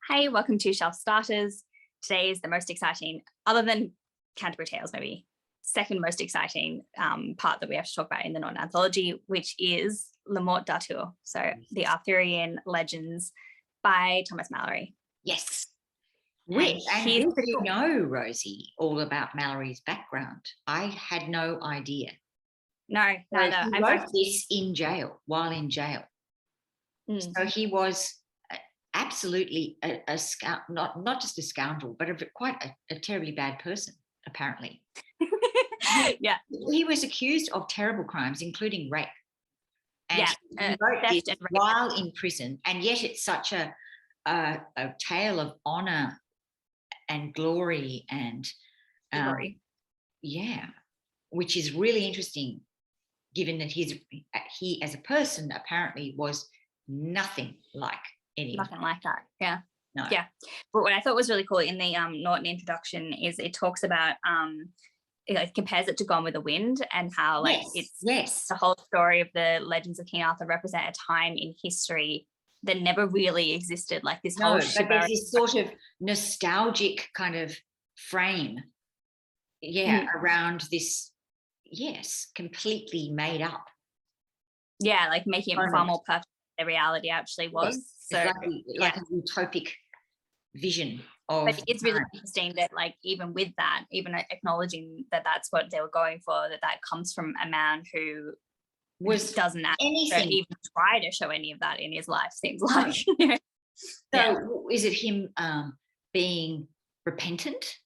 Hi, welcome to Shelf Starters. Today is the most exciting, other than Canterbury Tales, maybe second most exciting part that we have to talk about in the Norton Anthology, which is Morte d'Arthur, so the Arthurian Legends by Thomas Mallory. Yes. And And he's did pretty you cool. know, Rosie, all about Mallory's background? I had no idea. No. He wrote this in jail, while in jail. So he was absolutely a not just a scoundrel, but quite a terribly bad person, apparently. Yeah. He was accused of terrible crimes, including rape. And he wrote theft this and rape. while in prison, and yet it's such a tale of honor and glory and which is really interesting, given that he as a person apparently was nothing like Nothing like that. Yeah. No. Yeah. But what I thought was really cool in the Norton introduction is it talks about it compares it to Gone with the Wind and how it's the whole story of the legends of King Arthur represent a time in history that never really existed, like this whole but there's this sort of nostalgic kind of frame around this completely made up, like making it far more perfect than the reality actually was. So it's like a utopic vision of, but it's really interesting that even with that, even acknowledging that that's what they were going for, that comes from a man who doesn't even try to show any of that in his life, seems like. So is it him being repentant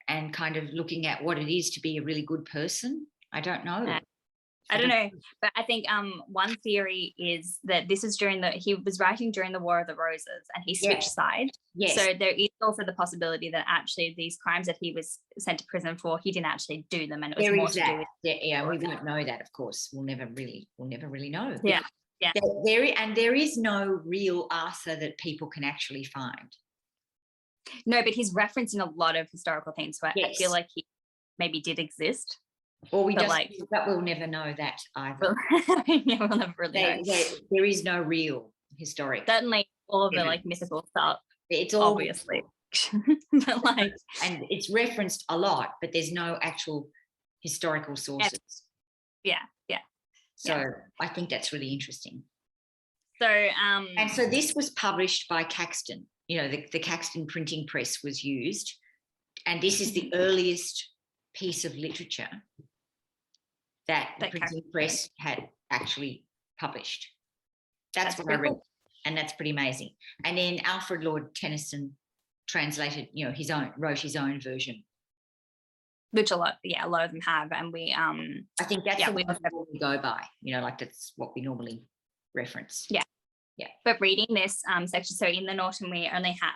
and kind of looking at what it is to be a really good person? I don't know. I don't know, but I think one theory is that this is he was writing during the War of the Roses and he switched sides. Yes. So there is also the possibility that actually these crimes that he was sent to prison for, he didn't actually do them, and it was more to do with. We won't know that, of course. We'll never really know. Yeah. There is no real Arthur that people can actually find. No, but he's referencing a lot of historical things, so I feel like he maybe did exist. Or but we'll never know that either. We'll never really know. There is no real historic. Certainly, all of the mythical stuff. It's all obviously, but and it's referenced a lot, but there's no actual historical sources. Yeah. So I think that's really interesting. So and so this was published by Caxton. The Caxton printing press was used, and this is the earliest piece of literature that the printing press had actually published. That's what I read, and that's pretty amazing. And then Alfred Lord Tennyson translated, wrote his own version, which a lot of them have, and we I think that's what we go by. That's what we normally reference. Yeah. But reading this section, so in the Norton we only have,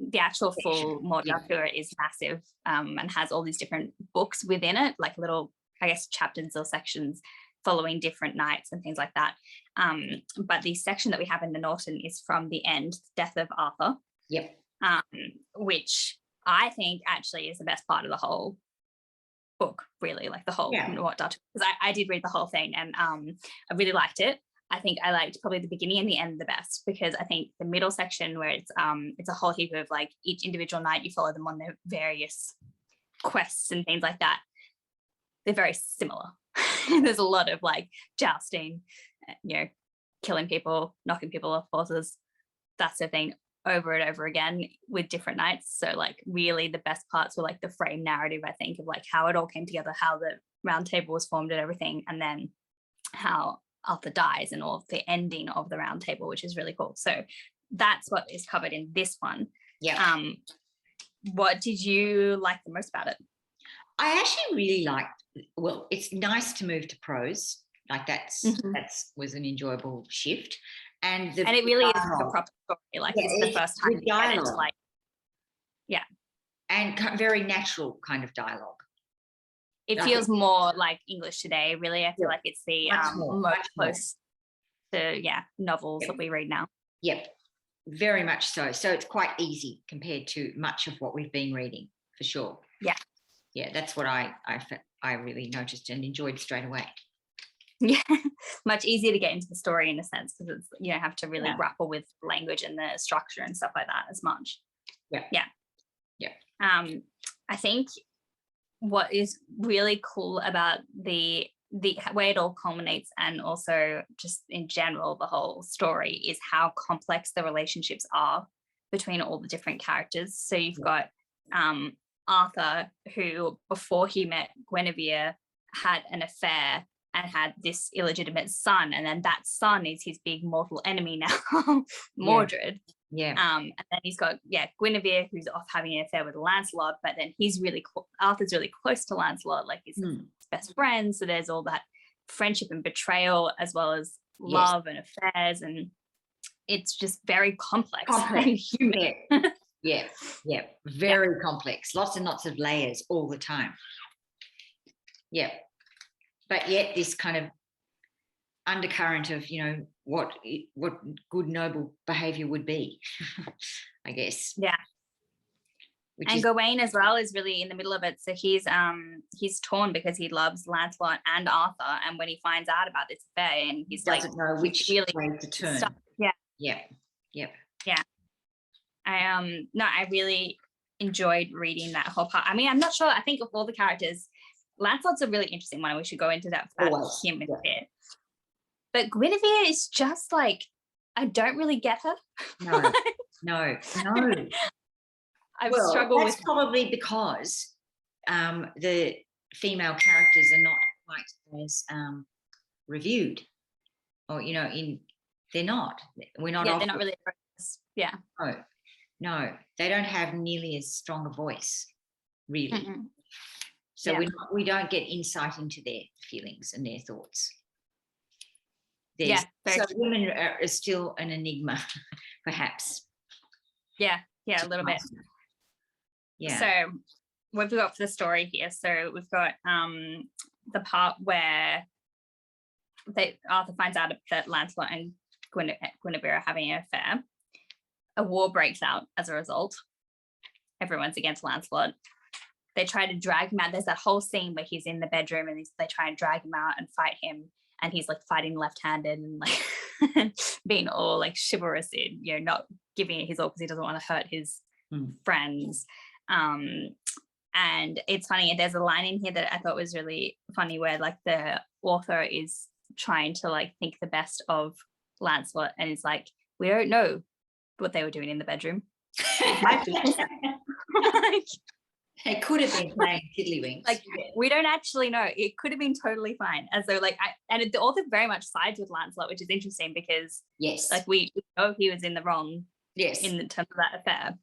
the actual full Morte d'Arthur is massive and has all these different books within it, like little, I guess, chapters or sections following different knights and things like that. But the section that we have in the Norton is from the end, Death of Arthur. Yep. Which I think actually is the best part of the whole book, really, like the whole Morte d'Arthur, because I did read the whole thing and I really liked it. I think I liked probably the beginning and the end the best, because I think the middle section where it's a whole heap of each individual knight, you follow them on their various quests and things like that. They're very similar. There's a lot of jousting, killing people, knocking people off horses, that sort of thing, over and over again with different knights. So really the best parts were the frame narrative, I think, of how it all came together, how the round table was formed and everything, and then how Arthur dies and all of the ending of the round table, which is really cool. So that's what is covered in this one. Yeah. What did you like the most about it? I actually really liked, it's nice to move to prose. That was an enjoyable shift. And it really is a proper story. It's the first time you get into and very natural kind of dialogue. It feels more like English today, really. I feel like it's the most close to novels that we read now. Yep, very much so. So it's quite easy compared to much of what we've been reading, for sure. Yeah, that's what I really noticed and enjoyed straight away. Yeah, much easier to get into the story in a sense, because it's, you don't have to really grapple with language and the structure and stuff like that as much. Yeah. I think what is really cool about the way it all culminates, and also just in general the whole story, is how complex the relationships are between all the different characters. So you've got Arthur, who before he met Guinevere had an affair and had this illegitimate son, and then that son is his big mortal enemy now, Mordred. And then he's got Guinevere, who's off having an affair with Lancelot, but then Arthur's really close to Lancelot, like his best friend. So there's all that friendship and betrayal, as well as love and affairs, and it's just very complex. And human. Very complex. Lots and lots of layers all the time. But yet this kind of undercurrent of, you know, what good noble behavior would be, I guess. And Gawain as well is really in the middle of it. So he's torn because he loves Lancelot and Arthur, and when he finds out about this affair, and he doesn't know which way to turn. I really enjoyed reading that whole part. I mean, I'm not sure. I think of all the characters, Lancelot's a really interesting one. We should go into depth about him in a bit. But Guinevere is just like, I don't really get her. No. I've struggled with. That's probably because the female characters are not quite as reviewed, or, you know, they're not. We're not. They're not really. No, they don't have nearly as strong a voice, really. So we don't get insight into their feelings and their thoughts. So women are still an enigma, perhaps. A little bit. So what have we got for the story here? So we've got the part where Arthur finds out that Lancelot and Guinevere are having an affair. A war breaks out as a result. Everyone's against Lancelot. They try to drag him out. There's that whole scene where he's in the bedroom and they try and drag him out and fight him. And he's like fighting left-handed and like being all like chivalrous, in, you know, not giving it his all because he doesn't want to hurt his friends. And it's funny. There's a line in here that I thought was really funny, where like the author is trying to like think the best of Lancelot, and it's like, we don't know what they were doing in the bedroom. It could have been playing tiddlywinks. Like, we don't actually know. It could have been totally fine. And so, like, the author very much sides with Lancelot, which is interesting because, like, we know he was in the wrong. In the terms of that affair.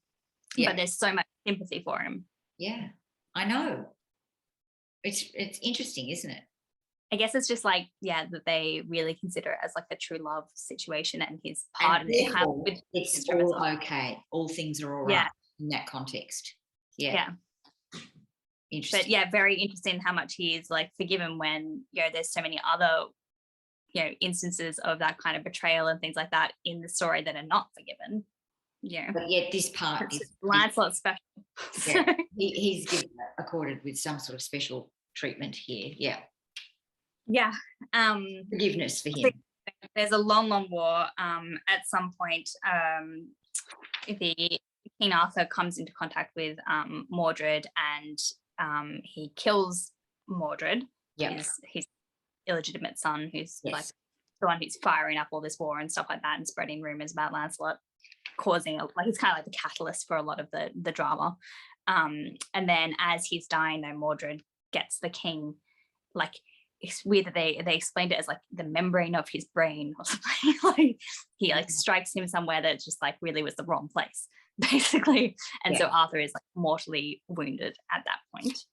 But there's so much sympathy for him. Yeah, I know. It's interesting, isn't it? I guess it's just like, that they really consider it as like a true love situation, and his part of it. It's all okay. All things are all right in that context. Interesting. But very interesting how much he is like forgiven when, you know, there's so many other, you know, instances of that kind of betrayal and things like that in the story that are not forgiven. But yet this part is Lancelot special. He's given, accorded with some sort of special treatment here. Forgiveness for him. There's a long war. At some point, the King Arthur comes into contact with Mordred, and he kills Mordred, his illegitimate son, who's like the one who's firing up all this war and stuff like that, and spreading rumors about Lancelot, causing he's kind of like the catalyst for a lot of the drama. And then as he's dying, though, Mordred gets the king, like, it's weird that they explained it as like the membrane of his brain or something. Like he like strikes him somewhere that just like really was the wrong place, basically. And so Arthur is like mortally wounded at that point.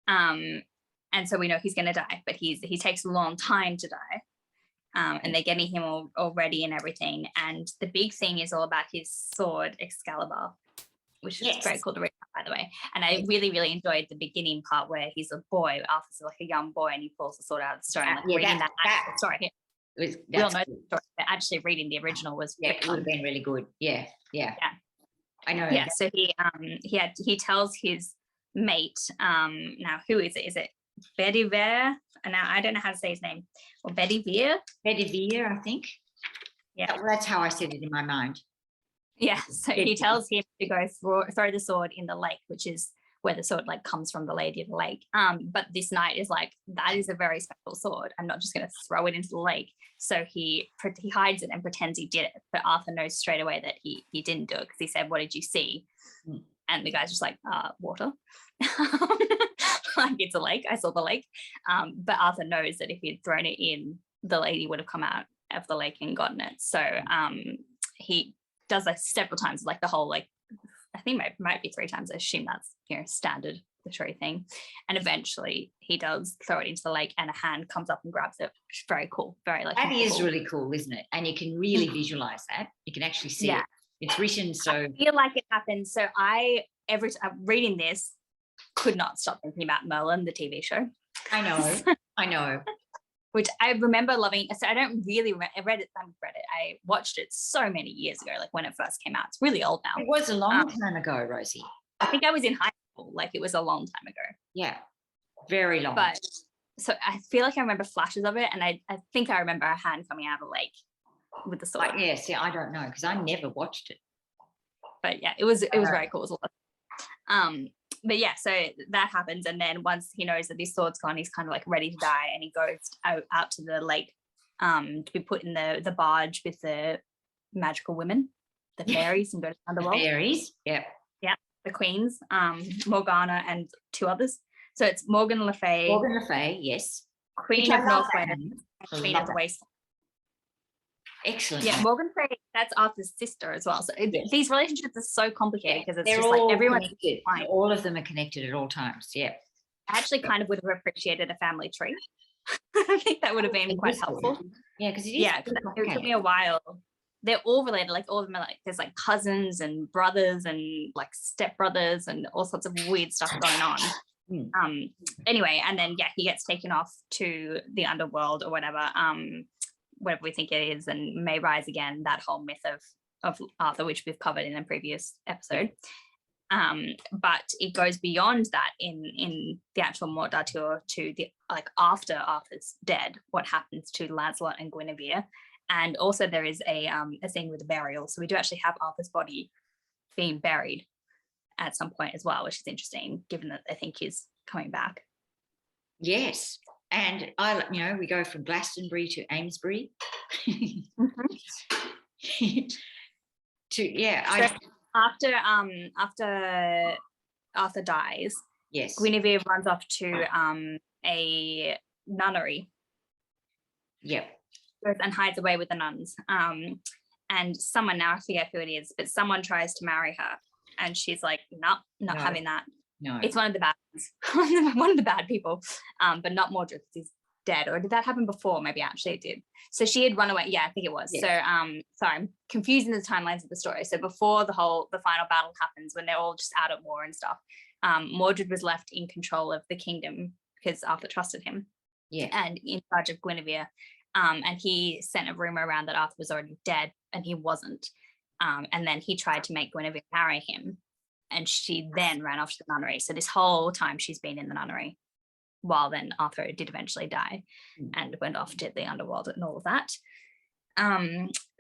And so we know he's going to die, but he takes a long time to die. And they're getting him all ready and everything. And the big thing is all about his sword, Excalibur, which is very cool to read, by the way. And I really, really enjoyed the beginning part where he's a boy, Arthur's like a young boy, and he pulls the sword out of the stone. Like reading that story. We all know the story, but actually reading the original was it would have been really good. Yeah. I know. Yeah. So he tells his mate, now who is it? Is it Guinevere, and now I don't know how to say his name, or Guinevere. Guinevere, I think. Yeah, that's how I said it in my mind. Yeah, so he tells him to go throw the sword in the lake, which is where the sword like comes from, the Lady of the Lake. But this knight is like, that is a very special sword. I'm not just going to throw it into the lake. So he hides it and pretends he did it. But Arthur knows straight away that he didn't do it, because he said, "What did you see?" And the guy's just like, water. Like, it's a lake. I saw the lake. But Arthur knows that if he'd thrown it in, the lady would have come out of the lake and gotten it. So he does like several times, like the whole, like, I think might be 3 times. I assume that's, standard literary thing. And eventually he does throw it into the lake, and a hand comes up and grabs it. Which is very cool. Very like, that is really cool, isn't it? And you can really visualize that. You can actually see it. It's written so. I feel like it happens. So every time reading this, could not stop thinking about Merlin, the TV show. I know. Which I remember loving. So I don't really read it. I watched it so many years ago, like when it first came out. It's really old now. It was a long time ago, Rosie. I think I was in high school. Like, it was a long time ago. Yeah, very long. But so I feel like I remember flashes of it, and I think I remember a hand coming out of the lake with the sword. Yeah, see, I don't know, because I never watched it. But yeah, it was very cool. It was a lot. But yeah, so that happens, and then once he knows that this sword's gone, he's kind of like ready to die, and he goes out to the lake to be put in the barge with the magical women, the fairies, and go to the underworld. The fairies, yeah, the queens, Morgana and 2 others. So it's Morgan Le Fay. Morgan Le Fay, yes. Queen of Northland, Queen of the Waste. Excellent. Yeah, Morgan Le Fay, that's Arthur's sister as well. So these relationships are so complicated, because it's they're just all like everyone. All of them are connected at all times. Yeah. I actually kind of would have appreciated a family tree. I think that would have been quite helpful. Yeah, because it took me a while. They're all related, like all of them are like, there's like cousins and brothers and like stepbrothers and all sorts of weird stuff going on. Anyway, and then he gets taken off to the underworld or whatever we think it is, and may rise again, that whole myth of Arthur, which we've covered in a previous episode. But it goes beyond that in the actual Morte d'Arthur to the, like, after Arthur's dead, what happens to Lancelot and Guinevere. And also there is a scene with a burial. So we do actually have Arthur's body being buried at some point as well, which is interesting, given that I think he's coming back. Yes. And we go from Glastonbury to Amesbury. After Arthur dies, yes, Guinevere runs off to a nunnery. Yep. Goes and hides away with the nuns. And someone, now I forget who it is, but someone tries to marry her, and she's like, not having that. No, it's one of the bad ones. One of the bad people, but not Mordred, because he's dead. Or did that happen before? Maybe actually it did. So she had run away. Yeah, I think it was. Yes. So sorry, I'm confusing the timelines of the story. So before the final battle happens, when they're all just out at war and stuff, Mordred was left in control of the kingdom because Arthur trusted him. Yeah. And in charge of Guinevere. And he sent a rumor around that Arthur was already dead, and he wasn't. And then he tried to make Guinevere marry him, and she then ran off to the nunnery. So this whole time she's been in the nunnery, while then Arthur did eventually die and went off to the underworld and all of that.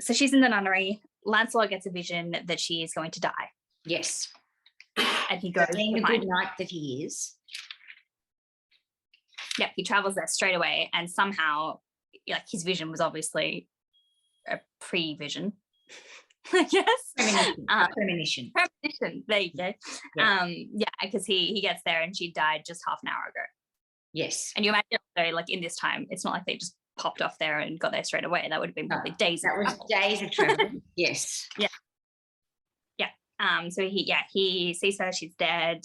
So she's in the nunnery. Lancelot gets a vision that she is going to die. Yes. And he goes, being the good knight that he is. Yep, he travels there straight away, and somehow, like, his vision was obviously a pre-vision. Yes. Premonition. There you go. Yeah, because he gets there and she died just half an hour ago. Yes. And you imagine, though, like, in this time, it's not like they just popped off there and got there straight away. That would have been probably days. That was days of travel. Yes. Yeah. Yeah. So he sees her, she's dead,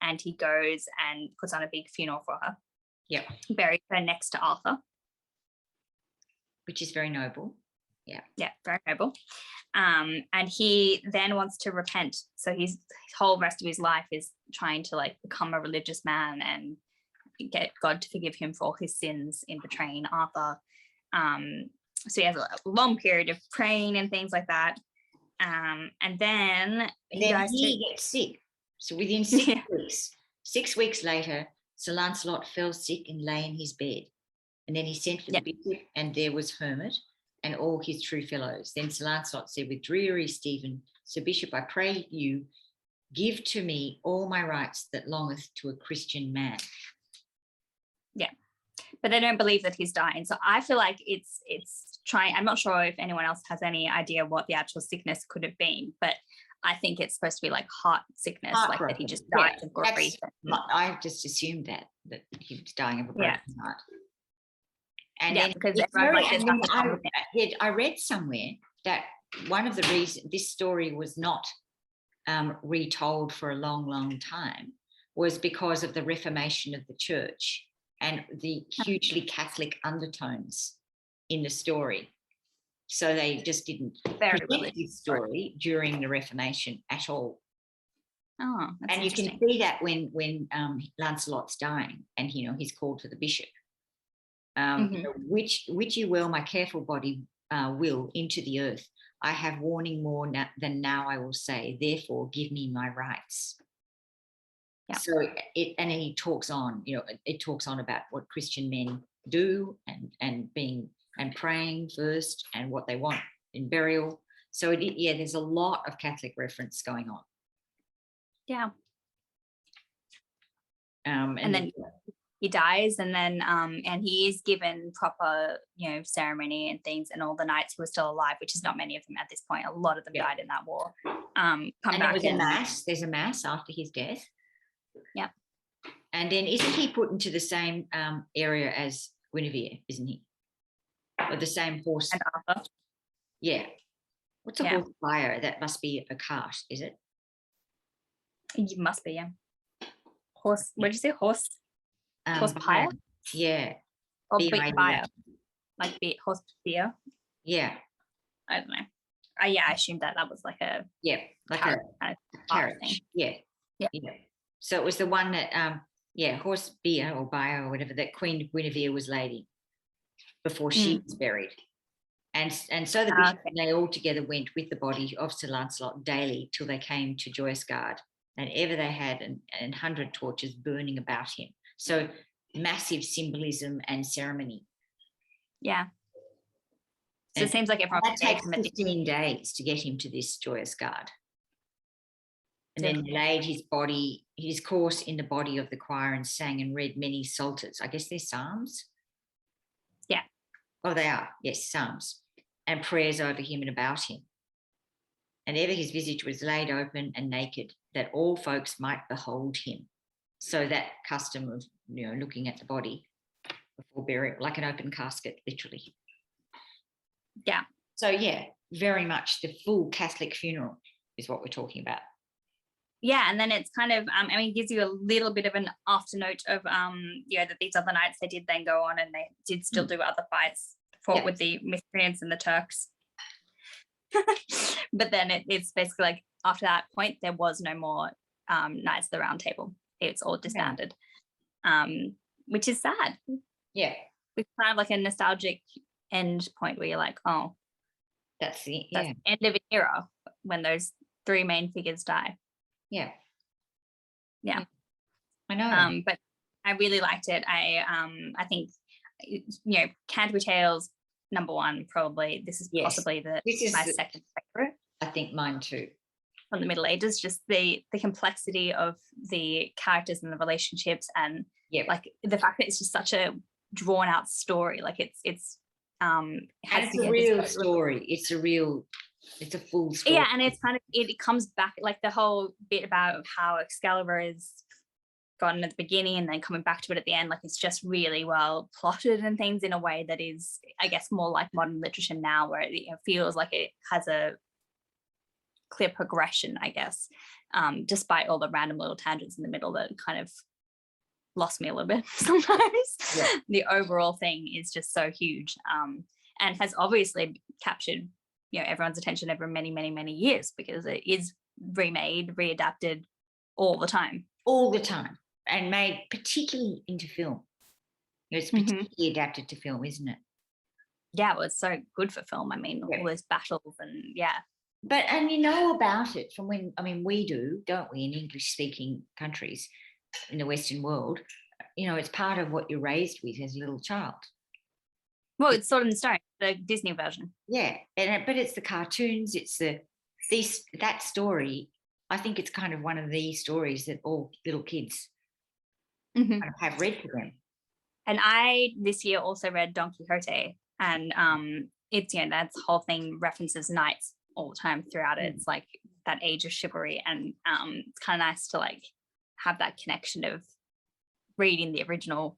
and he goes and puts on a big funeral for her. Yeah. Buries her next to Arthur. Which is very noble. Yeah. Yeah, very noble. And he then wants to repent. So his whole rest of his life is trying to, like, become a religious man and get God to forgive him for all his sins in betraying Arthur. So he has a long period of praying and things like that. And then he gets sick. So within 6 weeks later, Sir Lancelot fell sick and lay in his bed. And then he sent for the bishop, and there was Hermit and all his true fellows. Then Sir Lancelot said with dreary Stephen, Sir Bishop, I pray you, give to me all my rights that longeth to a Christian man. Yeah. But they don't believe that he's dying. So I feel like it's trying, I'm not sure if anyone else has any idea what the actual sickness could have been, but I think it's supposed to be like heart sickness, like that he just died of grief. I just assumed that he was dying of a broken heart. And then because I read somewhere that one of the reasons this story was not retold for a long, long time was because of the Reformation of the church and the hugely Catholic undertones in the story. So they just didn't present this story during the Reformation at all. Oh, that's and you can see that when Lancelot's dying and he's called for the bishop. Which you will, my careful body will into the earth. I have warning more than now I will say. Therefore, give me my rights. Yeah. So he talks on. It talks on about what Christian men do and being and praying first and what they want in burial. So there's a lot of Catholic reference going on. Yeah. And then he dies, and then and he is given proper ceremony and things, and all the knights who are still alive, which is not many of them at this point, a lot of them died in that war, come and back. There's a mass after his death. Yeah. And then isn't he put into the same area as Guinevere, isn't he? Or the same horse? And Arthur. Yeah. What's a horse buyer? That must be a cart, is it? It must be, yeah. Horse, what did you say? Horse buyer? Yeah. Or buyer. Like horse beer? Yeah. I don't know. I assumed that was like a carriage. Kind of carriage thing. Yeah. So it was the one that horse beer or buyer or whatever that Queen Guinevere was lady before she was buried. And so the bishop and they all together went with the body of Sir Lancelot daily till they came to Joyous Gard, and ever they had an 100 torches burning about him. So massive symbolism and ceremony. Yeah. So it seems like everyone takes 15 days to get him to this Joyous Gard. And then they laid his corpse in the body of the choir and sang and read many psalters. I guess they're psalms. Yeah. Oh, they are. Yes, psalms. And prayers over him and about him. And ever his visage was laid open and naked, that all folks might behold him. So that custom of, looking at the body before burial, like an open casket, literally. Yeah. So, very much the full Catholic funeral is what we're talking about. Yeah, and then it's kind of, it gives you a little bit of an afternote of, that these other knights, they did then go on and they did still do other fights, fought with the miscreants and the Turks. But then it's basically like after that point, there was no more Knights of the Round Table. It's all disbanded, which is sad. Yeah. It's kind of like a nostalgic end point where you're like, oh, that's the end of an era when those three main figures die. Yeah. I know. But I really liked it. I think Canterbury Tales #1 probably. This is possibly my second favorite. I think mine too. From the Middle Ages, just the complexity of the characters and the relationships, and like the fact that it's just such a drawn out story. Like it's a real story. It's a full story. Yeah, and it's kind of it comes back like the whole bit about how Excalibur is gotten at the beginning and then coming back to it at the end. Like it's just really well plotted and things in a way that is, I guess, more like modern literature now, where it feels like it has a clear progression, I guess, despite all the random little tangents in the middle that kind of lost me a little bit sometimes. The overall thing is just so huge, and has obviously captured everyone's attention over many, many, many years, because it is remade, readapted all the time, and made particularly into film. It's particularly adapted to film, isn't it? Yeah, well, it's so good for film. I mean, all those battles and But about it from when, we do, don't we, in English-speaking countries in the Western world, it's part of what you're raised with as a little child. Well, it's Sword in Stone, the Disney version. Yeah, but it's the cartoons, it's that story. I think it's kind of one of the stories that all little kids kind of have read to them. And I this year also read Don Quixote, and it's that whole thing references knights all the time throughout it. It's like that age of chivalry, and it's kind of nice to like have that connection of reading the original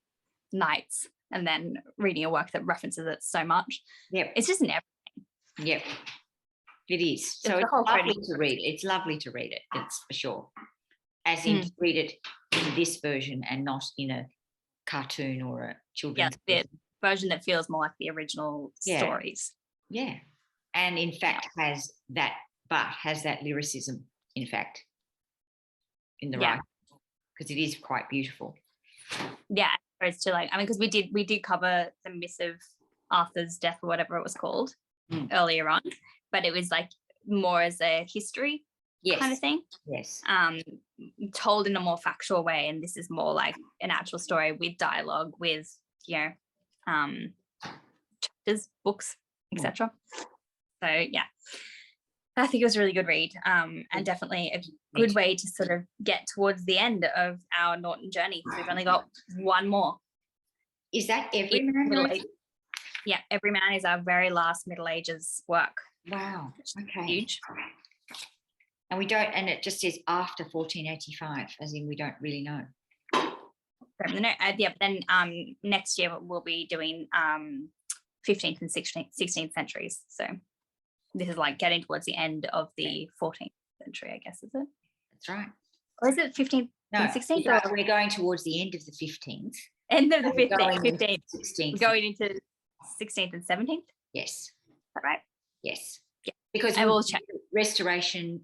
knights and then reading a work that references it so much. Yep. It's just in everything. Yep. It is. So it's lovely to read. It's lovely to read it. It's for sure. As in to read it in this version and not in a cartoon or a children's the version that feels more like the original stories. Yeah. And in fact has that lyricism, in fact, in the writing, because it is quite beautiful. Yeah, as to like, I mean, because we did cover the myth of Arthur's death or whatever it was called earlier on, but it was like more as a history kind of thing. Yes. Told in a more factual way, and this is more like an actual story with dialogue, with chapters, books, etc. So yeah, I think it was a really good read, and definitely a good way to sort of get towards the end of our Norton journey. We've only got one more. Is that Everyman? Yeah, Everyman is our very last Middle Ages work. Wow. Okay. Huge. And it just says after 1485, as in we don't really know. But then next year we'll be doing 15th and 16th centuries. So this is like getting towards the end of the 14th century, I guess, is it? That's right. Or is it 15th and 16th? We're going towards the end of the 15th. End of the 15th. 16th. Going into 16th and 17th? Yes. Is that right? Yes. Yeah. Because I will check. Restoration,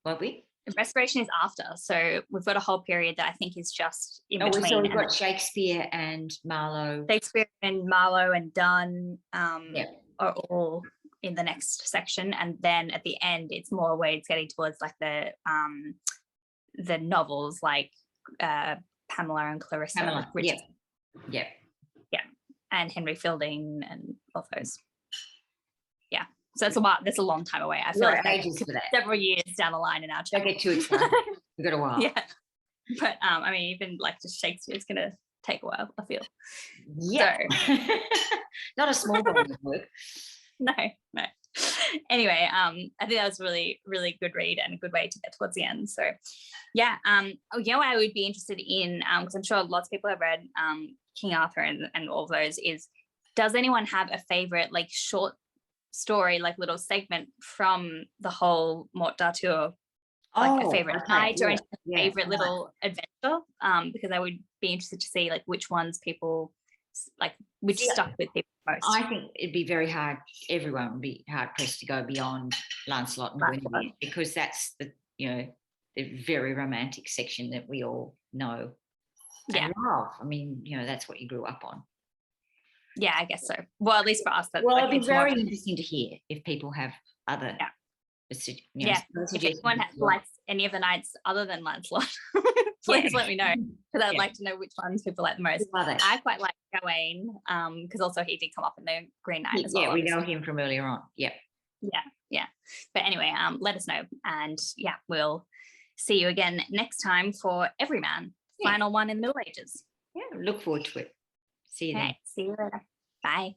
won't we? Restoration is after. So we've got a whole period that I think is just in between. So we've got Shakespeare and Marlowe. Shakespeare and Marlowe and Donne are all in the next section, and then at the end it's more where it's getting towards like the novels like Pamela and Clarissa Richardson. Yeah, and Henry Fielding and all those. Yeah, so it's a while. That's a long time away. I feel like ages for that. Several years down the line in our channel. Don't get too excited. We've got a while. Yeah, but I mean, even like just Shakespeare's gonna take a while, I feel. Yeah. So. Not a small body of work. No. Anyway, I think that was a really, really good read and a good way to get towards the end. So yeah, I would be interested in, because I'm sure lots of people have read King Arthur and all of those, is does anyone have a favorite like short story, like little segment from the whole Morte d'Arthur, like a favorite night or a favorite little adventure? Because I would be interested to see like which ones people like, which stuck with people most. I think it'd be very hard. Everyone would be hard pressed to go beyond Lancelot and Guinevere, because that's the very romantic section that we all know and love. I mean, that's what you grew up on. Yeah, I guess so. Well, at least for us. Well, it'd be very interesting to hear if people have other. If anyone likes any of the nights other than Lancelot, please let me know, because I'd like to know which ones people like the most. I quite like Gawain, because also he did come up in the Green Knight as well. Yeah, we know him from earlier on. Yeah. But anyway, let us know, and we'll see you again next time for Everyman, final one in the Middle Ages. Yeah, look forward to it. See you then. See you later. Bye.